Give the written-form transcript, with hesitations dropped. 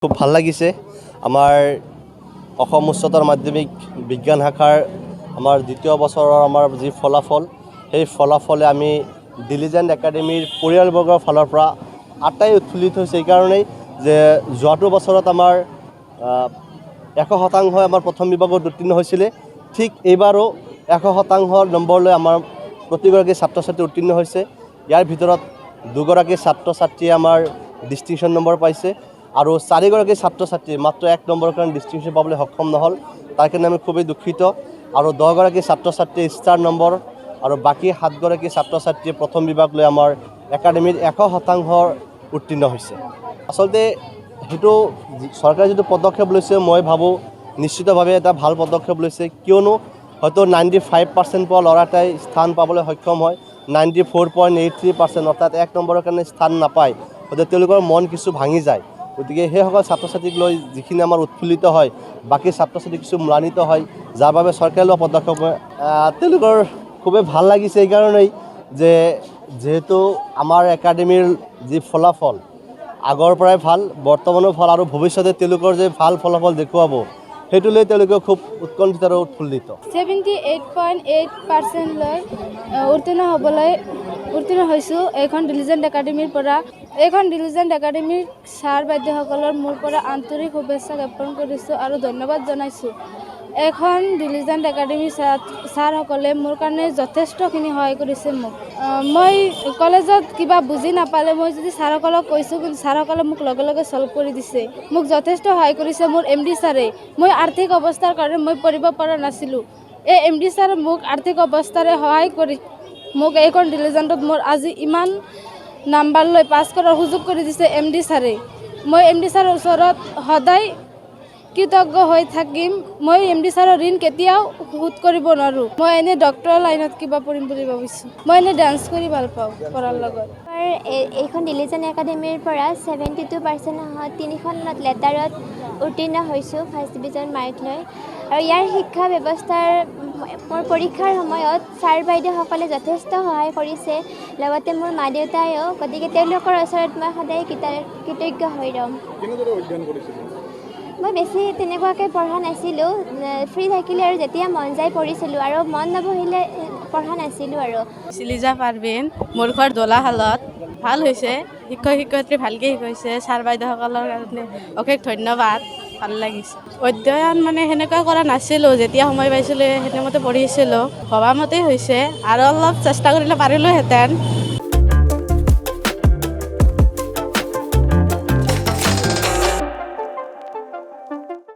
খুব ভাল লাগিছে আমাৰ অসম উচ্চতৰ মাধ্যমিক বিজ্ঞান শাখাৰ আমাৰ দ্বিতীয় বছৰৰ আমাৰ যি ফলাফল সেই ফলাফলে আমি ডিলিজেণ্ট একাডেমীৰ পৰিয়ালবৰ্গৰ ফালৰ পৰা আটাই উৎফুল্লিত হৈছে এই কাৰণেই যে যোৱাটো বছৰত আমাৰ 100% আমাৰ প্ৰথম বিভাগত উত্তীৰ্ণ হৈছিলে ঠিক এইবাৰো 100% নম্বৰ লৈ আমাৰ প্ৰতিগৰাকী ছাত্ৰ ছাত্ৰী উত্তীৰ্ণ হৈছে ইয়াৰ ভিতৰত দুগৰাকী ছাত্ৰ ছাত্ৰীয়ে আমাৰ ডিষ্টিংশ্যন নম্বৰ পাইছে আৰু 4গৰাকী ছাত্ৰ ছাত্ৰী মাত্ৰ 1 নম্বৰৰ কাৰণে ডিষ্টিংশ্যন পাবলৈ সক্ষম নহ'ল তাৰ কাৰণে আমি খুবেই দুখিত আৰু 10গৰাকী ছাত্ৰ ছাত্ৰী ষ্টাৰ নম্বৰ আৰু বাকী 7গৰাকী ছাত্ৰ ছাত্ৰীয়ে প্ৰথম বিভাগ লৈ আমাৰ একাডেমীৰ 100% উত্তীৰ্ণ হৈছে আচলতে হেতু চৰকাৰে যেটো পদক্ষেপ লৈছে মই ভাবো নিশ্চিতভাৱে এটা ভাল পদক্ষেপ লৈছে কিয়নো হয়তো 95% পোৱা ল'ৰাটাই স্থান পাবলৈ সক্ষম হয় 94.83% অৰ্থাৎ 1 নম্বৰৰ কাৰণে স্থান নাপায় হয়তো তেওঁলোকৰ মন কিছু ভাঙি যায় গতিকে সেইসকল ছাত্ৰ ছাত্ৰীক লৈ যিখিনি আমাৰ উৎফুল্লিত হয় বাকী ছাত্ৰ ছাত্ৰী কিছু ম্লানিত হয় যাৰ বাবে চৰকাৰে লোৱা পদক্ষেপ তেওঁলোকৰ খুবেই ভাল লাগিছে এই কাৰণেই যে যেহেতু আমাৰ একাডেমীৰ যি ফলাফল আগৰ পৰাই ভাল বৰ্তমানো ভাল আৰু ভৱিষ্যতে তেওঁলোকৰ যে ভাল ফলাফল দেখুৱাব সেইটো লৈ তেওঁলোকে খুব উৎকণ্ঠিত আৰু উৎফুল্লিত 78.8% লৈ উত্তীৰ্ণ হৈছোঁ এইখন ডিলিজেণ্ট একাডেমীৰ পৰা এইখন ডিলিজেণ্ট একাডেমীৰ ছাৰ বাইদেউসকলৰ মোৰ পৰা আন্তৰিক শুভেচ্ছা জ্ঞাপন কৰিছোঁ আৰু ধন্যবাদ জনাইছোঁ এখন ডিলিজেণ্ট একাডেমীৰ ছাৰসকলে মোৰ কাৰণে যথেষ্টখিনি সহায় কৰিছে মোক মই কলেজত কিবা বুজি নাপালে মই যদি ছাৰসকলক কৈছোঁ কিন্তু ছাৰসকলে মোক লগে লগে ছল্ভ কৰি দিছে মোক যথেষ্ট সহায় কৰিছে মোৰ MD ছাৰে মই আৰ্থিক অৱস্থাৰ কাৰণে মই পঢ়িব পৰা নাছিলোঁ এই MD ছাৰে মোক আৰ্থিক অৱস্থাৰে সহায় কৰি মোক এইখন ডিলিজেণ্টত মোৰ আজি ইমান নাম্বাৰ লৈ পাছ কৰাৰ সুযোগ কৰি দিছে MD ছাৰে মই MD ছাৰৰ ওচৰত সদায় কৃতজ্ঞ হৈ থাকিম মই MD ছাৰৰ ঋণ কেতিয়াও শোধ কৰিব নোৱাৰোঁ মই এনে ডক্টৰৰ লাইনত কিবা পঢ়িম বুলি ভাবিছোঁ মই এনে ডান্স কৰি ভাল পাওঁ পঢ়াৰ লগত এইখন ডিলিজেণ্ট একাডেমীৰ পৰা 72% 3খন লেটাৰত উত্তীৰ্ণ হৈছোঁ ফাৰ্ষ্ট ডিভিজন মাৰ্ক লৈ আৰু ইয়াৰ শিক্ষা ব্যৱস্থাৰ মোৰ পৰীক্ষাৰ সময়ত ছাৰ বাইদেউসকলে যথেষ্ট সহায় কৰিছে লগতে মোৰ মা দেউতায়েও গতিকে তেওঁলোকৰ ওচৰত মই সদায় কৃতজ্ঞ হৈ ৰ'ম মই বেছি তেনেকুৱাকৈ পঢ়া নাছিলোঁ ফ্ৰী থাকিলে আৰু যেতিয়া মন যায় পঢ়িছিলোঁ আৰু মন নবহিলে পঢ়া নাছিলোঁ আৰু শিলিজা পাৰভিন মোৰ ঘৰ দোলাশালত ভাল হৈছে শিক্ষক শিক্ষয়িত্ৰী ভালকৈ শিকাইছে ছাৰ বাইদেউসকলৰ কাৰণে অশেষ ধন্যবাদ ভাল লাগিছে অধ্যয়ন মানে সেনেকুৱা কৰা নাছিলোঁ যেতিয়া সময় পাইছিলোঁ সেইমতে পঢ়িছিলোঁ ভবামতেই হৈছে আৰু অলপ চেষ্টা কৰিলে পাৰিলোঁহেঁতেন